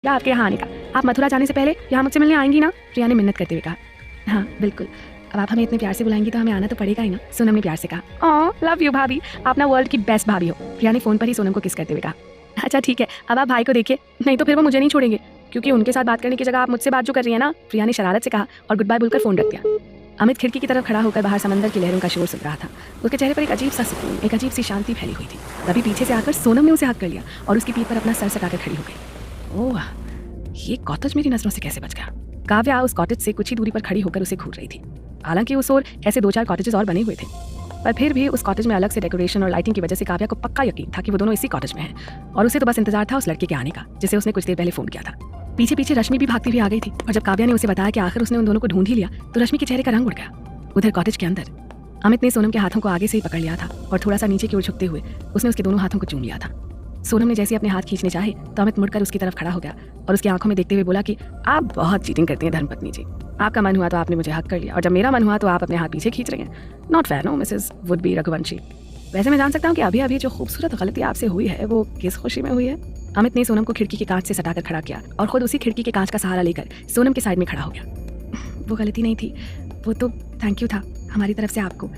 या आपके यहाँ आने का। आप मथुरा जाने से पहले यहाँ मुझसे मिलने आएंगी ना? प्रिया ने मिन्नत करते हुए कहा। हाँ बिल्कुल, अब आप हमें इतने प्यार से बुलाएंगी तो हमें आना तो पड़ेगा ही ना, सोनम ने प्यार से कहा। ओह लव यू भाभी, आप ना वर्ल्ड की बेस्ट भाभी हो, प्रिया ने फोन पर ही सोनम को किस करते हुए कहा। अच्छा ठीक है, अब आप भाई को देखिए, नहीं तो फिर वो मुझे नहीं छोड़ेंगे, क्योंकि उनके साथ बात करने की जगह आप मुझसे बात जो कर रही है ना, प्रिया ने शरारत से कहा और गुड बाय बोलकर फोन रख दिया। अमित खिड़की की तरफ खड़ा होकर बाहर समंदर की लहरों का शोर सुन रहा था। उसके चेहरे पर एक अजीब सा सुकून, एक अजीब सी शांति फैली हुई थी। तभी पीछे से आकर सोनम ने उसे हाथ कर लिया और उसकी पीठ पर अपना सर सटाकर खड़ी हो गई। ओह, ये कॉटेज मेरी नजरों से कैसे बच गया? काव्या उस कॉटेज से कुछ ही दूरी पर खड़ी होकर उसे घूर रही थी। हालांकि उस ओर ऐसे 2-4 कॉटेजेस और बने हुए थे, पर फिर भी उस कॉटेज में अलग से डेकोरेशन और लाइटिंग की वजह से काव्या को पक्का यकीन था कि वो दोनों इसी कॉटेज में हैं और उसे तो बस इंतजार था उस लड़के के आने का, जिसे उसने कुछ देर पहले फोन किया था। पीछे पीछे रश्मि भी भागती हुई आ गई थी और जब काव्या ने उसे बताया कि आखिर उसने उन दोनों को ढूंढ ही लिया तो रश्मि के चेहरे का रंग उड़ गया। उधर कॉटेज के अंदर अमित ने सोनम के हाथों को आगे से ही पकड़ लिया था और थोड़ा सा नीचे की ओर झुकते हुए उसने उसके दोनों हाथों को चूम लिया था। सोनम ने जैसे अपने हाथ खींचने चाहे तो अमित मुड़कर उसकी तरफ खड़ा हो गया और उसकी आंखों में देखते हुए बोला कि आप बहुत चीटिंग करती हैं धर्मपत्नी जी। आपका मन हुआ तो आपने मुझे हक कर लिया और जब मेरा मन हुआ तो आप अपने हाथ पीछे खींच रही हैं। Not fair no Mrs would be Raghuvanshi. वैसे मैं जान सकता हूँ कि अभी अभी जो खूबसूरत गलती आपसे हुई है वो किस खुशी में हुई है? अमित ने सोनम को खिड़की के कांच से सटाकर खड़ा किया और खुद उसी खिड़की के कांच का सहारा लेकर सोनम के साइड में खड़ा हो गया। वो गलती नहीं थी, वो तो थैंक यू था हमारी तरफ से आपको,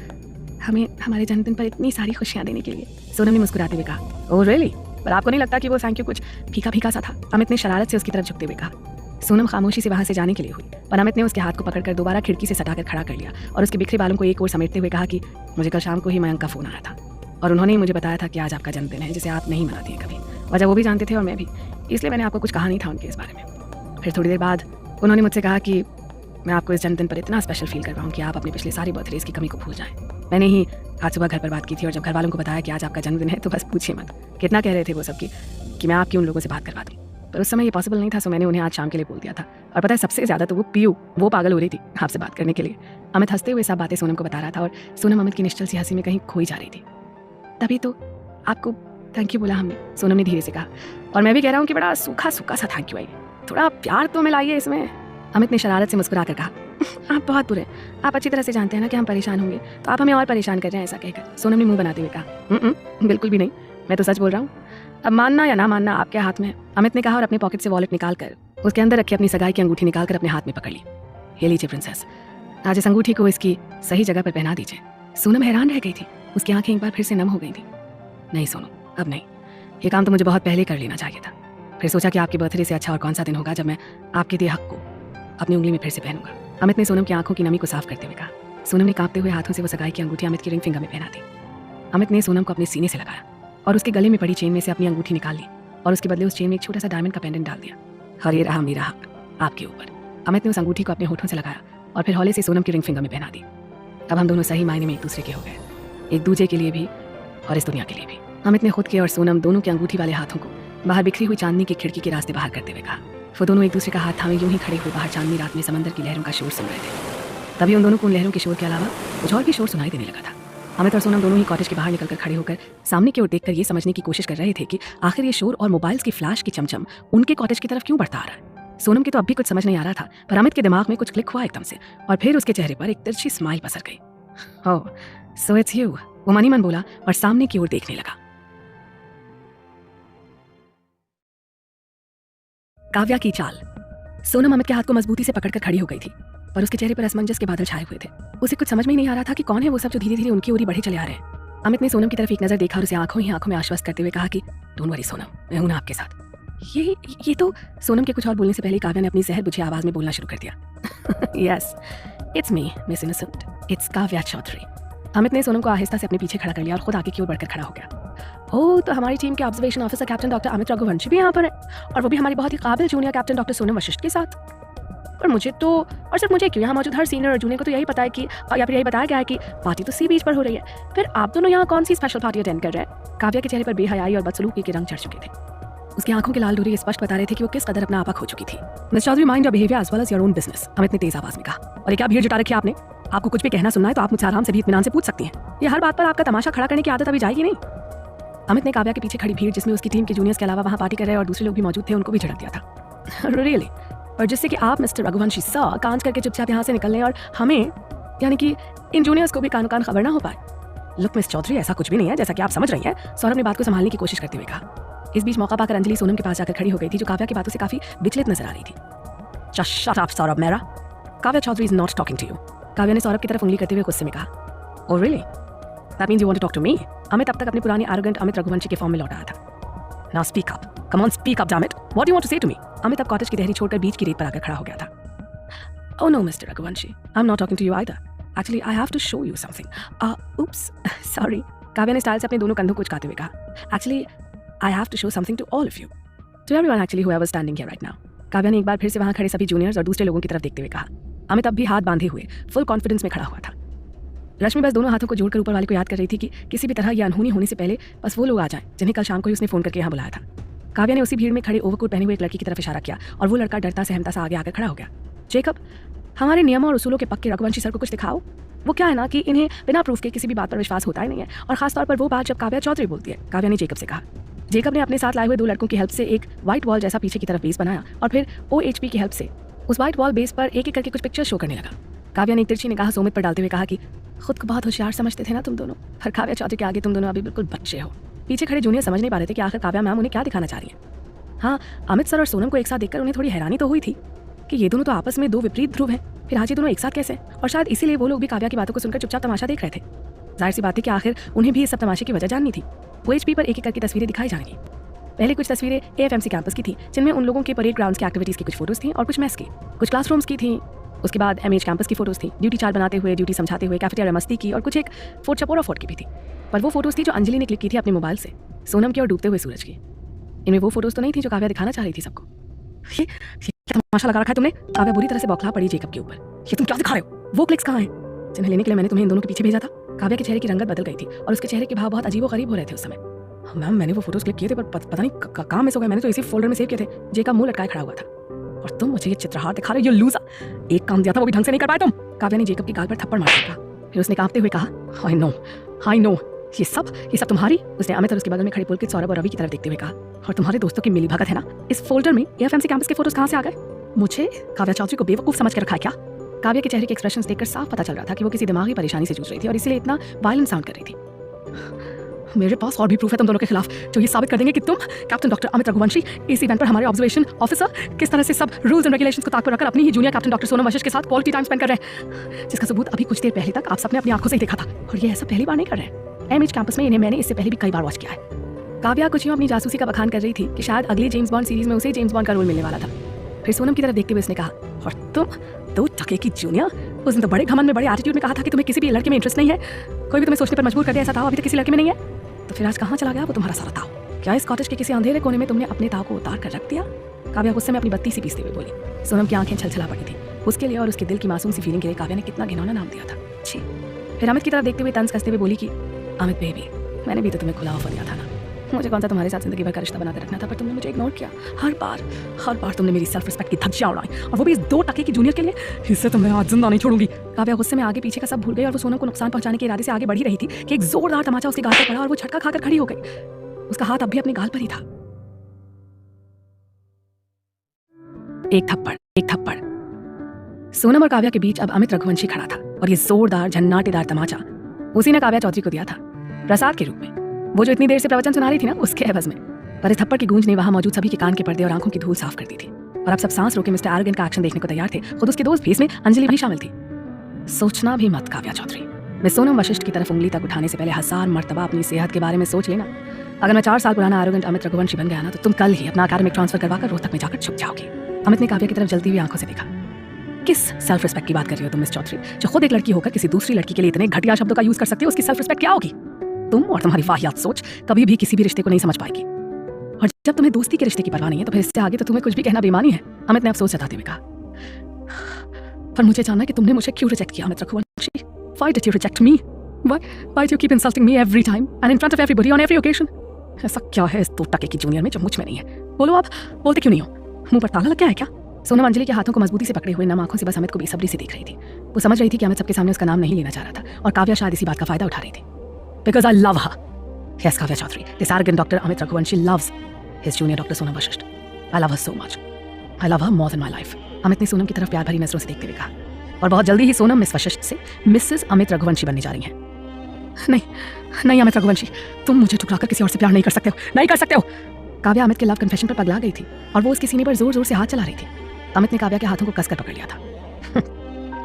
हमें हमारे जन्मदिन पर इतनी सारी खुशियाँ देने के लिए, सोनम ने मुस्कुराते हुए कहा। Oh really? पर आपको नहीं लगता कि वो थैंक यू कुछ फीका फीका सा था? अमित ने शरारत से उसकी तरफ झुकते हुए कहा। सोनम खामोशी से वहां से जाने के लिए हुई और अमित ने उसके हाथ को पकड़कर दोबारा खिड़की से सटाकर खड़ा कर लिया और उसके बिखरे बालों को एक ओर समेटते हुए कहा कि मुझे कल शाम को ही मयंक का फोन आया था और उन्होंने ही मुझे बताया था कि आज आपका जन्मदिन है, जिसे आप नहीं मनाती हैं कभी। वजह वो भी जानते थे और मैं भी, इसलिए मैंने आपको कुछ कहा नहीं था उनके इस बारे में। फिर थोड़ी देर बाद उन्होंने मुझसे कहा कि मैं आपको इस जन्मदिन पर इतना स्पेशल फील करवाऊँ कि आप अपने पिछले सारे बर्थडेज की कमी को भूल जाएं। मैंने ही आज सुबह घर पर बात की थी और जब घर वालों को बताया कि आज आपका जन्मदिन है तो बस पूछिए मत कितना कह रहे थे वो सबकी कि मैं आपकी उन लोगों से बात करवा दूँ, पर उस समय ये पॉसिबल नहीं था, सो मैंने उन्हें आज शाम के लिए बोल दिया था। और पता है सबसे ज़्यादा तो वो पीयू, वो पागल हो रही थी आपसे बात करने के लिए। अमित हंसते हुए सब बातें सोनम को बता रहा था और सोनम अमित की निश्चल सी हंसी में कहीं खोई जा रही थी। तभी तो आपको थैंक यू बोला हमने, सोनम ने धीरे से कहा। और मैं भी कह रहा हूँ कि बड़ा सूखा सूखा सा थैंक यू है, थोड़ा प्यार तो मिलाइए इसमें। अमित ने शरारत से मुस्कुरा कर कहा। आप बहुत बुरे, आप अच्छी तरह से जानते हैं ना कि हम परेशान होंगे, तो आप हमें और परेशान कर रहे हैं ऐसा कहकर, सोनम ने मुंह बनाते हुए कहा। बिल्कुल भी नहीं, मैं तो सच बोल रहा हूँ, अब मानना या ना मानना आपके हाथ में है, अमित ने कहा और अपने पॉकेट से वॉलेट निकालकर उसके अंदर रखी अपनी सगाई की अंगूठी निकालकर अपने हाथ में पकड़ ली। ये लीजिए प्रिंसेस, आज इस अंगूठी को इसकी सही जगह पर पहना दीजिए। सोनम हैरान रह गई थी, उसकी आंखें एक बार फिर से नम हो गई थी। नहीं सोनू, अब नहीं, ये काम तो मुझे बहुत पहले कर लेना चाहिए था। फिर सोचा कि आपके बर्थडे से अच्छा और कौन सा दिन होगा जब मैं आपके दिए हक को अपनी उंगली में फिर से पहनूंगा। अमित ने सोनम की आंखों की नमी को साफ करते हुए कहा। सोनम ने कांपते हुए हाथों से वो सगाई की अंगूठी अमित की रिंग फिंगर में पहना दी। अमित ने सोनम को अपने सीने से लगाया और उसके गले में पड़ी चेन में से अपनी अंगूठी निकाल ली और उसके बदले उस चेन में एक छोटा सा डायमंड का पेंडेंट डाल दिया। और ये रहा मेरा हक आपके ऊपर। अमित ने उस अंगूठी को अपने होठों से लगाया और फिर हौले से सोनम की रिंग फिंगर में पहना दी। अब हम दोनों सही मायने में एक दूसरे के हो गए, एक दूसरे के लिए भी और इस दुनिया के लिए भी। अमित ने खुद के और सोनम दोनों के अंगूठी वाले हाथों को बाहर बिखरी हुई चांदनी की खिड़की के रास्ते बाहर करते हुए कहा। वो दोनों एक दूसरे का हाथ थामे यूं ही खड़े हुए बाहर चांदनी रात में समंदर की लहरों का शोर सुन रहे थे। तभी उन दोनों को उन लहरों के शोर के अलावा कुछ और भी शोर सुनाई देने लगा था। अमित और सोनम दोनों ही कॉटेज के बाहर निकलकर खड़े होकर सामने की ओर देखकर ये समझने की कोशिश कर रहे थे कि आखिर ये शोर और मोबाइल्स की फ्लैश की चमचम उनके कॉटेज की तरफ क्यों बढ़ता आ रहा है। सोनम के तो अब भी कुछ समझ नहीं आ रहा था, पर अमित के दिमाग में कुछ क्लिक हुआ एकदम से और फिर उसके चेहरे पर एक तिरछी स्माइल पसर गई। ओह सो इट्स यू, वो मन ही मन बोला और सामने की ओर देखने लगा। काव्या की चाल। सोनम अमित के हाथ को मजबूती से पकड़कर खड़ी हो गई थी, पर उसके चेहरे पर असमंजस के बादल छाए हुए थे। उसे कुछ समझ में नहीं आ रहा था कि कौन है वो सब जो धीरे धीरे उनकी ओर ही बढ़े चले आ रहे हैं। अमित ने सोनम की तरफ एक नजर देखा और उसे आंखों ही आंखों में आश्वस्त करते हुए कहा कि डोंट वरी सोनम, मैं हूं ना आपके साथ। ये तो सोनम के कुछ और बोलने से पहले काव्या ने अपनी जहर बुझी आवाज में बोलना शुरू कर दिया। Yes it's me miss innocent, it's Kavya Chaudhary. Amit ने सोनम को आहिस्ता से अपने पीछे खड़ा कर लिया और खुद आगे की ओर बढ़कर खड़ा हो गया। ओह, तो हमारी टीम के observation officer captain doctor Amit Raghuvanshi भी यहाँ पर है, और वो भी हमारी बहुत ही काबिल junior captain doctor Sonam Vashishtha के साथ। और मुझे तो, और सिर्फ मुझे क्यों, यहाँ मौजूद हर सीनियर और जूनियर को तो यही पता है कि, या फिर यही बताया गया है कि पार्टी तो सी बीच पर हो रही है। फिर आप दोनों यहाँ कौन सी स्पेशल पार्टी अटेंड कर रहे हैं? काव्या के चेहरे पर बेहयाई और बदसलूकी के रंग चढ़ चुके थे। उसकी आंखों के लाल डोरे स्पष्ट बता रहे थे कि वो किस कदर अपना आपा खो चुकी थी। Miss Chaudhary, mind your behaviour as well as your own business, Amit ने तेज आवाज में कहा। और ये क्या भीड़ जुटा रखी है आपने? आपको कुछ भी कहना सुनना है तो आप मुझसे आराम से भी इत्मीनान से पूछ सकती हैं। ये हर बात पर आपका तमाशा खड़ा करने की आदत अभी जाएगी नहीं। अमित ने काव्या के पीछे खड़ी भीड़, जिसमें उसकी टीम के जूनियर्स के अलावा वहाँ पार्टी कर रहे और दूसरे लोग भी मौजूद थे, उनको भी झड़क दिया था। रियली? और जिससे कि आप मिस्टर रघुवंशी सर कांच करके चुपचाप यहाँ से निकल लें और हमें, यानी कि इन जूनियर्स को भी कान कान खबर ना हो पाए। लुक मिस चौधरी, ऐसा कुछ भी नहीं है जैसा कि आप समझ रही हैं, सौरभ ने बात को संभालने की कोशिश करते हुए कहा। इस बीच मौका पाकर अंजलि सोनम के पास जाकर खड़ी हो गई थी, जो काव्या की बातों से काफी विचलित नजर आ रही थी। Just shut up, Saurabh Mehra. Kavya Chaudhary is not talking to you। Kavya ने सौरभ की तरफ उंगली करते हुए गुस्से में कहा। Oh really? That means you want to talk to me? Amit अब तक अपनी पुरानी arrogant अमित रघुवंशी के फॉर्म में लौट आया था। Now speak up. Come on, speak up, damn it. What do you want to say to me? Amit अब कॉटेज की देहरी छोड़कर बीच की रेत पर आकर खड़ा हो गया था। Oh no, Mr. Raghuvanshi. I'm not talking to you either. Actually, I have to show you something. Oops, sorry. Kavya ने स्टाइल से अपने दोनों कंधों को उचकाते हुए कहा। Actually, I have to show something to all of you. To everyone actually whoever standing here right now. Kavya ने एक बार फिर से वहाँ खड़े सभी जूनियर्स और दूसरे लोगों की तरफ देखते हुए कहा। अमित अब भी हाथ बांधे हुए फुल कॉन्फिडेंस में खड़ा हुआ था। रश्मि बस दोनों हाथों को जोड़कर ऊपर वाले को याद कर रही थी कि किसी भी तरह यह अनहोनी होने से पहले बस वो लोग आ जाएं जिन्हें कल शाम को ही उसने फोन करके यहाँ बुलाया था। काव्या ने उसी भीड़ में खड़े ओवरकोट पहने हुए एक लड़की की तरफ इशारा किया और वो लड़का डरता सहमता सा आगे आकर खड़ा हो गया। जेकब, हमारे नियमों और उसूलों के पक्के रघुवंशी सर को कुछ दिखाओ। वो क्या है ना कि इन्हें बिना प्रूफ के किसी भी बात पर विश्वास होता ही नहीं है, और खासतौर पर वो बात जब काव्या चौधरी बोलती है। काव्या ने जेकब से कहा। जेकब ने अपने साथ लाए हुए 2 लड़कों की हेल्प से एक व्हाइट वॉल जैसा पीछे की तरफ बेस बनाया और फिर OHP की हेल्प से उस व्हाइट वॉल बेस पर एक एक करके कुछ पिक्चर शो करने लगा। काव्या ने एक तिरछी निगाह सोमित पर डालते हुए कहा कि खुद को बहुत होशियार समझते थे ना तुम दोनों, पर काव्या चौधरी के आगे तुम दोनों अभी बिल्कुल बच्चे हो। पीछे खड़े जूनियर समझ नहीं पा रहे थे कि आखिर काव्या मैम उन्हें क्या दिखाना चाह रही है। हाँ, अमित सर और सोनम को एक साथ देखकर उन्हें थोड़ी हैरानी तो हुई थी कि ये दोनों तो आपस में 2 विपरीत ध्रुव हैं, फिर आज ये दोनों एक साथ कैसे, और शायद इसीलिए वो लोग भी काव्या की बातों को सुनकर चुपचाप तमाशा देख रहे थे। जाहिर सी बात है कि आखिर उन्हें भी इस सब तमाशे की वजह जाननी थी। OHP पर एक एक करके तस्वीरें दिखाई जाएंगी। पहले कुछ तस्वीरें AFMC कैंपस की थी, जिनमें उन लोगों के परेड ग्राउंड्स की एक्टिविटीज़ की कुछ फोटोज़ थी और कुछ मेस की, कुछ क्लासरूम्स की थी। उसके बाद MH कैंपस की फोटोज़ थी, ड्यूटी चार्ट बनाते हुए, ड्यूटी समझाते हुए, कैफेटेरिया मस्ती की, और कुछ एक फोर्ट चपोरा फोर्ट की भी थी। पर वो फोटोज़ थी जो अंजलि ने क्लिक की थी अपने मोबाइल से, सोनम की और डूबते हुए सूरज की। इनमें वो फोटोज़ तो नहीं थी जो काव्या दिखाना चाह रही थी सबको। ये तमाशा लगा रखा है तुमने। काव्या बुरी तरह से बौखला पड़ी जेकब के ऊपर। ये तुम क्या दिखा रहे हो? वो क्लिक्स कहाँ हैं जिन्हें लेने के लिए मैंने तुम्हें इन दोनों के पीछे भेजा था? काव्या के चेहरे की रंगत बदल गई थी और उसके चेहरे के भाव बहुत अजीब व गरीब हो रहे थे उस समय। मैम, मैंने वो फोटोज क्लिक किए थे, पर पता नहीं कहाँ मिस हो गए। मैंने तो इसी फोल्डर में सेव किए थे। जेकब मुंह लटकाए खड़ा हुआ था। और तुम मुझे ये चित्रहार दिखा रहे हो, यू लूजर। एक काम दिया था वो भी ढंग से नहीं कर पाए तुम। काव्या ने जेकब की गाल पर थप्पड़ मार दिया। फिर उसने कांपते हुए कहा, आई नो, ये सब तुम्हारी। उसने अमित और उसके बगल में खड़े पुलकित, सौरभ और रवि की तरफ देखते हुए कहा, और तुम्हारे दोस्तों की मिली भगत है ना। इस फोल्डर में AFMC कैंपस के फोटोज कहाँ से आ गए? मुझे काव्या चौधरी को बेवकूफ समझ के रखा है क्या? काव्या के चेहरे के एक्सप्रेशंस देखकर साफ पता चल रहा था कि वो किसी दिमागी परेशानी से जूझ रही थी और इसलिए इतना वायलेंट साउंड कर रही थी। मेरे पास और भी प्रूफ है तुम दोनों के खिलाफ, जो ये साबित कर देंगे कि तुम कैप्टन डॉक्टर अमित रघुवंशी इस इवेंट पर हमारे ऑब्जर्वेशन ऑफिसर किस तरह से सब रूल्स एंड रेगुलेशंस को ताक पर रखकर अपनी ही junior captain doctor Sonam Vashishtha के साथ क्वालिटी टाइम स्पेंड कर रहे हैं, जिसका सबूत अभी कुछ देर पहले तक आप सबने अपनी आंखों से ही देखा था। और ये ऐसा पहली बार नहीं कर रहे हैं। MH कैंपस में इन्हें मैंने इससे पहले भी कई बार वॉच किया है। काव्या कुछ यूं अपनी जासूसी का बखान कर रही थी कि शायद अगली जेम्स बॉन्ड सीरीज में उसे जेम्स बॉन्ड का रोल मिलने वाला था। फिर सोनम की तरफ देखते हुए उसने कहा, और तुम 2 टके की जूनियर, उस दिन तो बड़े घमंड में बड़े एटीट्यूड में कहा था कि तुम्हें किसी भी लड़के में इंटरेस्ट नहीं है, कोई भी तुम्हें सोचने पर मजबूर कर दिया ऐसा था, अभी तक किसी लड़के में नहीं है। तो फिर आज कहाँ चला गया वो तुम्हारा सारा ताव? क्या इस कॉटेज के किसी अंधेरे कोने में तुमने अपने ताव को उतार कर रख दिया? काव्या गुस्से में अपनी बत्ती सी पीसते हुए बोली। सोनम की आंखें छलछला पड़ी थी। उसके लिए और उसके दिल की मासूम सी फीलिंग के लिए काव्या ने कितना घिनौना नाम दिया था। छी। फिर अमित की तरफ देखते हुए तंज कसते हुए बोली कि अमित बेबी, मैंने भी तो तुम्हें खुला ऑफर दिया था ना। मुझे कौन सा तुम्हारे साथ जिंदगी भर का रिश्ता बनाते रखना था, पर तुमने मुझे इग्नोर किया। हर बार तुमने मेरी सेल्फ रिस्पेक्ट की धज्जियां उड़ाई, और वो भी इस 2 टके की जूनियर के लिए। इससे तुम्हें आज जिंदा नहीं छोड़ूंगी। काव्या गुस्से में आगे पीछे का सब भूल गई और वो सोनम को नुकसान पहुंचाने के इरादे से आगे बढ़ ही रही थी कि एक जोरदार तमाचा उसके गाल पर पड़ा और वो झटका खाकर खड़ी हो गई। उसका हाथ अब भी अपने गाल पर ही था। एक थप्पड़। सोनम और काव्या के बीच अब अमित रघुवंशी खड़ा था और ये जोरदार झन्नाटेदार तमाचा उसी ने काव्या चौधरी को दिया था, प्रसाद के रूप में। वो जो इतनी देर से प्रवचन सुना रही थी ना, उसके एवज में। पर इस थप्पड़ की गूंज ने वहां मौजूद सभी के कान के पर्दे और आंखों की धूल साफ कर दी थी, और अब सब सांस रोके मिस्टर एरोगेंट का एक्शन देखने को तैयार थे। खुद उसके दोस्त भी, इसमें अंजलि भी शामिल थी। सोचना भी मत काव्या चौधरी, मैं सोनम वशिष्ठ की तरफ उंगली तक उठाने से पहले 1000 मर्तबा अपनी सेहत के बारे में सोच लेना। अगर मैं 4 साल पुराना एरोगेंट अमित रघुवंशी बन गया ना, तो तुम कल ही अपना एकेडमिक ट्रांसफर करवाकर रोहतक में जाकर छुप जाओगी। अमित ने काव्या की तरफ जलती हुई आंखों से देखा। किस सेल्फ रिस्पेक्ट की बात कर रही हो तुम मिस चौधरी, जो खुद एक लड़की होकर किसी दूसरी लड़की के लिए इतने घटिया शब्दों का यूज कर सकती हो? उसकी सेल्फ रिस्पेक्ट क्या होगी? तुम और तुम्हारी वाहियात सोच कभी भी किसी भी रिश्ते को नहीं समझ पाएगी, और जब तुम्हें दोस्ती के रिश्ते की परवाह नहीं है तो फिर इससे आगे तो तुम्हें कुछ भी कहना बेईमानी है। अमित ने अफसोस जताते हुए कहा, पर मुझे जानना है कि तुमने मुझे क्यों रिजेक्ट किया Amit Raghuvanshi. Why did you reject me? Why do you keep insulting me every time and in front of everybody on every occasion? ऐसा क्या है इस 2 टके की जूनियर में जो मुझ में नहीं है? बोलो आप, बोलते क्यों नहीं हो? मुंह पर ताला लग गया है क्या? सोनम अंजलि के हाथों को मजबूती से पकड़े हुए नम आंखों से बस अमित को बेसब्री से देख रही थी। वो समझ रही थी कि अमित सबके सामने उसका नाम नहीं लेना चाह रहा था, और काव्या शायद इसी बात का फायदा उठा रही थी। Because I love her. Yes, Kavya Chaudhary. This arrogant Dr. Amit Raghuvanshi loves his junior Dr. Sonam Vashisht. I love her so much. I love her more than my life. Amit ने सोनम की तरफ प्यार भरी नजरों से देखते हुए कहा, और बहुत जल्दी ही सोनम मिस वशिष्ठ से मिसेस अमित रघुवंशी बनने जा रही हैं। नहीं अमित रघुवंशी, तुम मुझे ठुकराकर किसी और से प्यार नहीं कर सकते हो, नहीं कर सकते हो। काव्या अमित के लव कन्फेशन पर पगला गई थी और वो उसके सीने पर जोर जोर से हाथ चला रही थी। अमित ने काव्या के हाथों को कसकर पकड़ लिया था।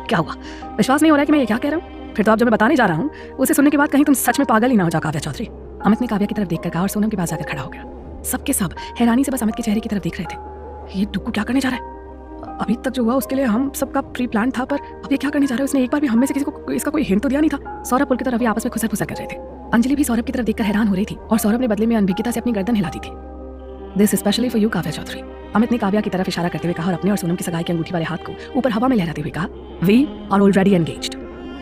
क्या हुआ, विश्वास नहीं हो रहा है कि मैं ये क्या कह रहा हूँ? फिर तो आप जो मैं बताने जा रहा हूँ उसे सुनने के बाद कहीं तुम सच में पागल ही ना हो जाओ काव्या चौधरी। अमित ने काव्या की तरफ देखकर कहा और सोनम के पास जाकर खड़ा हो गया। सबके सब हैरानी से बस अमित के चेहरे की तरफ देख रहे थे। ये डुक्कू क्या करने जा रहा है? अभी तक जो हुआ उसके लिए हम सबका प्री प्लान था, पर अब ये क्या करने जा रहा है? उसने एक बार भी हम में से किसी को इसका कोई हिंट तो दिया नहीं था। सौरभ पुलकित और रवि आपस में खुसर फुसर कर रहे थे। अंजलि भी सौरभ की तरफ देखकर हैरान हो रही थी और सौरभ ने बदले में अनभिज्ञता से अपनी गर्दन हिलाती थी। This specially for you Kavya Chaudhary, Amit ने काव्या की तरफ इशारा करते हुए कहा और अपने और सोनम की सगाई की अंगूठी वाले हाथ को ऊपर हवा में लहराते हुए कहा, वी आर ऑलरेडी एंगेज्ड।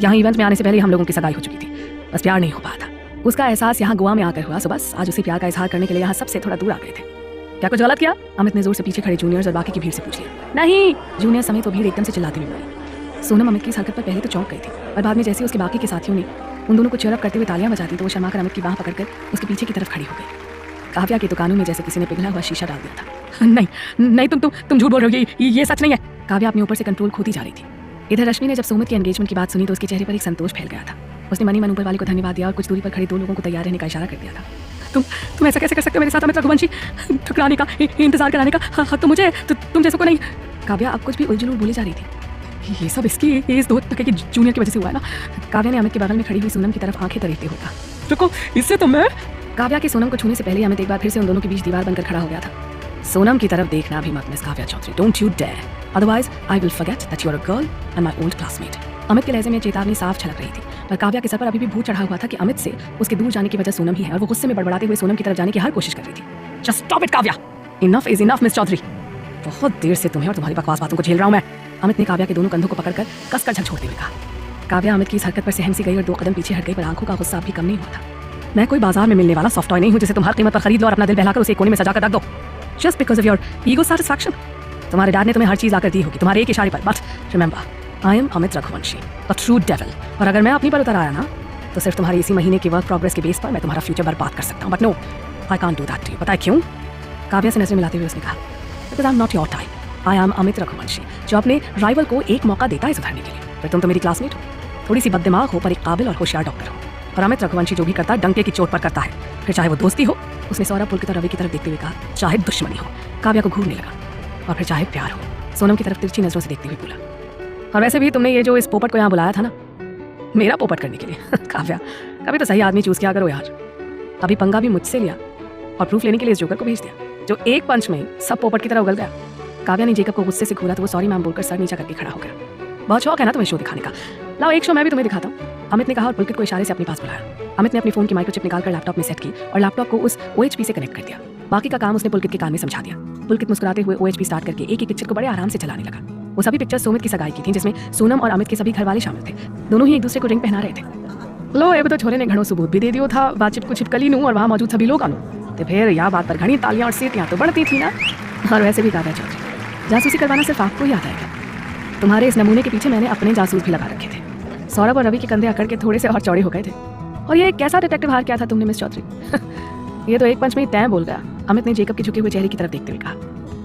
यहाँ इवेंट में आने से पहले हम लोगों की सगाई हो चुकी थी, बस प्यार नहीं हो पाया था। उसका एहसास यहाँ गोवा में आकर हुआ, सो बस आज उसी प्यार का इजहार करने के लिए यहाँ सबसे थोड़ा दूर आ गए थे। क्या कुछ गलत किया? अमित ने जोर से पीछे खड़े जूनियर्स और बाकी की भीड़ से पूछ लिया। नहीं, जूनियर समेत वो भीड़ एकदम से चिल्लाती हुई बोली। सोनम अमित की इस हरकत पर पहले तो चौंक गई थी, पर बाद में जैसे उसके बाकी के साथियों ने उन दोनों को चेयरअप करते हुए तालियां बजाती तो वो शर्मा कर अमित की बाह पकड़कर उसके पीछे की तरफ खड़ी हो गई। काव्या की दुकानों में जैसे किसी ने पिघला हुआ शीशा डाल दिया था। नहीं नहीं, तुम झूठ बोल रहे हो, ये सच नहीं है। काव्या अपने ऊपर से कंट्रोल खोती जा रही थी। इधर रश्मि ने जब सोमित की एंगेजमेंट की बात सुनी तो उसके चेहरे पर एक संतोष फैल गया था। उसने मनी मन ऊपर वाले को धन्यवाद दिया और कुछ दूरी पर खड़े दो लोगों को तैयार रहने का इशारा कर दिया था। तुम ऐसा कैसे कर सकते हो मेरे साथ अमित रघुवंशी? ठुकराने का, इंतजार कराने का हक तो मुझे, तुम जैसों को नहीं। काव्या अब कुछ भी उलझुल बोली जा रही थी। ये सब इसकी इस 2 टके की जूनियर की वजह से हुआ है ना? काव्या ने अमित के बगल में खड़ी हुई सोनम की तरफ आंखें तरीते हुए कहा। रुको, इससे तो मैं। काव्या के सोनम को छूने से पहले अमित एक बार फिर से उन दोनों के बीच दीवार बनकर खड़ा हो गया था। सोनम की तरफ देखना भी मत miss Kavya Chaudhary, don't you dare, otherwise I will forget that you are a girl and my old classmate. Amit के लहजे में चेतावनी साफ झलक रही थी, पर काव्या के सर पर अभी भी भूत चढ़ा हुआ था कि अमित से उसके दूर जाने की वजह सोनम ही है और वो गुस्से में बड़बड़ाते हुए सोनम की तरफ जाने की हर कोशिश कर रही थी। Just stop it Kavya, enough is enough miss Chaudhary. बहुत देर से तुम्हें और तुम्हारी बकवास बातों को झेल रहा हूं मैं। अमित ने काव्या के दोनों कंधों को पकड़कर कसकर झकझोरते हुए कहा। काव्या अमित की इस हरकत पर सहम सी गई और 2 कदम पीछे हट गई, पर आंखों का गुस्सा भी कम नहीं हुआ था। मैं कोई बाजार में मिलने वाला सॉफ्ट टॉय नहीं हूं जिसे तुम हर कीमत पर खरीद लो और अपना दिल बहलाकर उसे कोने में सजा कर रख दो just because of your ego satisfaction. तुम्हारे डैड ने तुम्हें हर चीज लाकर दी होगी तुम्हारे एक इशारे पर, but remember I am Amit Raghuvanshi, a true devil. और अगर मैं अपनी पर उतर आया ना तो सिर्फ तुम्हारी इसी महीने की वर्क प्रोग्रेस के बेस पर मैं तुम्हारा फ्यूचर बर्बाद कर सकता हूँ। But no, I can't do that to you. पता है क्यों? काव्या से नजरें मिलाते हुए उसने कहा, because I am not your type. I am Amit Raghuvanshi, जो अपने राइवल को एक मौका देता है सुधरने के लिए। फिर तुम तो मेरी क्लासमेट हो, थोड़ी सी बददिमाग हो पर एक काबिल और होशियार डॉक्टर हो। और अमित रघुवंशी जो भी करता है डंके की चोट पर करता है, फिर चाहे वो दोस्ती हो, उसने सौरभ पुलकित और रवि की तरफ देखते हुए कहा, चाहे दुश्मनी हो। काव्या को घूरने लगा, और फिर चाहे प्यार हो। सोनम की तरफ तिरछी नजरों से देखते हुए बोला, और वैसे भी तुमने ये जो इस पोपट को यहाँ बुलाया था ना, मेरा पोपट करने के लिए। काव्या, कभी तो सही आदमी चूज किया करो यार। अभी पंगा भी मुझसे लिया और प्रूफ लेने के लिए इस जोकर को भेज दिया जो एक पंच में सब पोपट की तरह उगल गया। काव्या ने जेकब को गुस्से से घूरा तो वो सॉरी मैम बोलकर सर नीचा करके खड़ा हो गया। बहुत शौक है ना तुम्हें शो दिखाने का, लाओ एक शो मैं भी तुम्हें दिखाता हूँ। अमित ने कहा और पुलकित को इशारे से अपने पास बुलाया। अमित ने अपने फोन की माइक्रोचिप निकालकर लैपटॉप में सेट की और लैपटॉप को उस OHP से कनेक्ट कर दिया। बाकी का काम उसने पुलकित के कान में समझा दिया। पुलकित मुस्कुराते हुए OHP स्टार्ट करके एक एक पिक्चर को बड़े आराम से चलाने लगा। वो सभी पिक्चर सोमित की सगाई की थी जिसमें सोनम और अमित के सभी घरवाले शामिल थे। दोनों ही एक दूसरे को रिंग पहना रहे थे। लो अब तो छोरे ने घणो सबूत भी दे दियो था, बातचीत को छिपकली नू और वहाँ मौजूद सभी लोग आनू तो फिर यह बात पर घनी तालियां और सीटियां तो बढ़ती थी ना। और वैसे भी काव्या चौधरी, जासूसी करवाना सिर्फ आपको ही आता है। तुम्हारे इस नमूने के पीछे मैंने अपने जासूस भी लगा रखे थे। सौरभ और रवि के कंधे अकड़ के थोड़े से और चौड़े हो गए थे। और ये कैसा डिटेक्टिव हार किया था तुमने मिस चौधरी? ये तो एक पंच में ही तय बोल गया। अमित ने जेकब के झुके हुए चेहरे की तरफ देखते हुए कहा।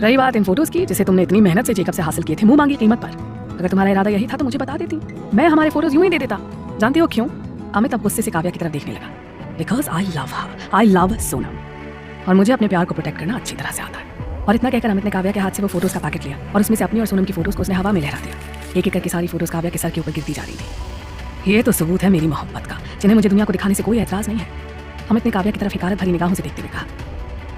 रही बात इन फोटोज की जिसे तुमने इतनी मेहनत से जेकब से हासिल किए थे मुंह मांगी कीमत पर, अगर तुम्हारा इरादा यही था तो मुझे बता देती, मैं हमारे फोटोज यूं ही दे देता। जानते हो क्यों? अमित अब गुस्से से काव्या की तरफ देखने लगा। Because I love her, I love Sonam, और मुझे अपने प्यार को प्रोटेक्ट करना अच्छी तरह से आता है। और इतना कहकर अमित ने काव्या के हाथ से वो फोटोज का पैकेट लिया और उसमें से अपनी और सोनम की फोटोज को उसने हवा में लहरा दिया। एक एक करके सारी फोटोज काव्या के सर के ऊपर गिरती जा रही थी। ये तो सबूत है मेरी मोहब्बत का, जिन्हें मुझे दुनिया को दिखाने से कोई एतराज नहीं है। अमित ने काव्या की तरफ हिकारत भरी निगाहों से देखते हुए कहा।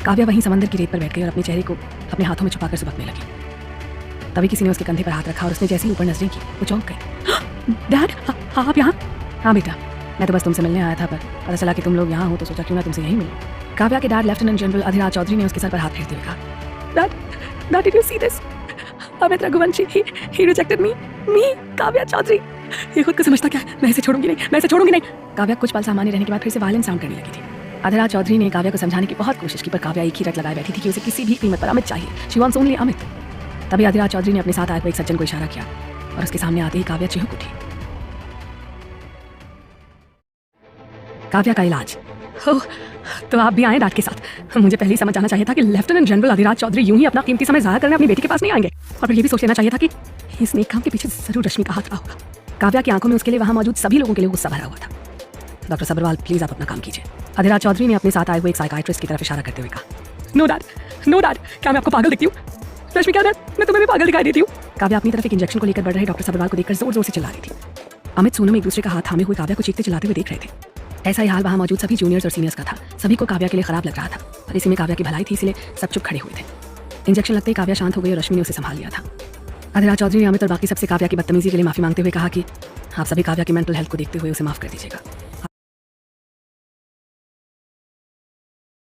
काव्या वहीं समंदर की रेत पर बैठ गई और अपने चेहरे को अपने हाथों में छुपाकर सुबकने लगी। तभी किसी ने उसके कंधे पर हाथ रखा और उसने जैसे ही ऊपर नजरें की वो चौंक गई। डैड, आप यहाँ? हाँ बेटा, मैं तो बस तुमसे मिलने आया था, पर पता चला कि तुम लोग यहाँ हो तो सोचा क्यों ना तुमसे यहीं मिलो। काव्या के dad lieutenant general Adhiraj Chaudhary ने उसके सर पर हाथ फेरते हुए कहा, dad, did you see this? Amit Raghuvanshi, he rejected me, Kavya Chaudhary. ये खुद को समझता क्या है? मैं इसे छोड़ूंगी नहीं, मैं इसे छोड़ूंगी नहीं। काव्या कुछ पल सामान्य रहने के बाद फिर से वायलेंस साउंड करने लगी थी। अधिराज चौधरी ने काव्या को समझाने की बहुत कोशिश की, पर काव्या एक ही रट लगाए बैठी थी कि उसे किसी भी कीमत पर अमित चाहिए। She wants only Amit. तभी अधिराज चौधरी ने अपने साथ आए हुए एक सज्जन को इशारा किया और उसके सामने आते ही काव्या चिहुक उठी। काव्या का इलाज। ओह, तो आप भी आए डांट के साथ। मुझे पहले ही समझ जाना चाहिए था कि लेफ्टिनेंट जनरल अधिराज चौधरी यूं ही अपना कीमती समय ज़ाया करने अपनी बेटी के पास नहीं आएंगे। और फिर ये भी सोच लेना चाहिए था कि इस नेक काम के पीछे जरूर रश्मि का हाथ रहा होगा। काव्या की आंखों में उसके लिए वहां मौजूद सभी लोगों के लिए गुस्सा भरा हुआ था। डॉक्टर सब्रवाल, प्लीज आप अपना काम कीजिए। अधिराज चौधरी ने अपने साथ आए हुए एक साइकाइट्रिस्ट की तरफ इशारा करते हुए कहा। नो डैड, नो डैड, क्या मैं आपको पागल दिखती हूँ? रश्मिका डैड, मैं तुम्हें भी पागल दिखाई देती हूँ। काव्या अपनी तरफ एक इंजेक्शन को लेकर बढ़ रहे डॉक्टर सब्रवाल को देखकर जोर जोर से चिल्ला रही थी। अमित सोनम एक दूसरे का हाथ थामे हुए काव्या को चीखते चिल्लाते हुए देख रहे थे। ऐसा ही हाल वहाँ मौजूद सभी जूनियर्स और सीनियर्स का था। सभी को काव्या के लिए खराब लग रहा था, पर इसी में काव्या की भलाई थी, इसलिए सब चुप खड़े हुए थे। इंजेक्शन लगते ही काव्या शांत हो गई और रश्मि ने उसे संभाल लिया था। अधिराज चौधरी ने अमित और बाकी सबसे काव्या की बदतमीजी के लिए माफी मांगते हुए कहा कि आप सभी काव्या की मेंटल हेल्थ को देखते हुए उसे माफ कर दीजिएगा।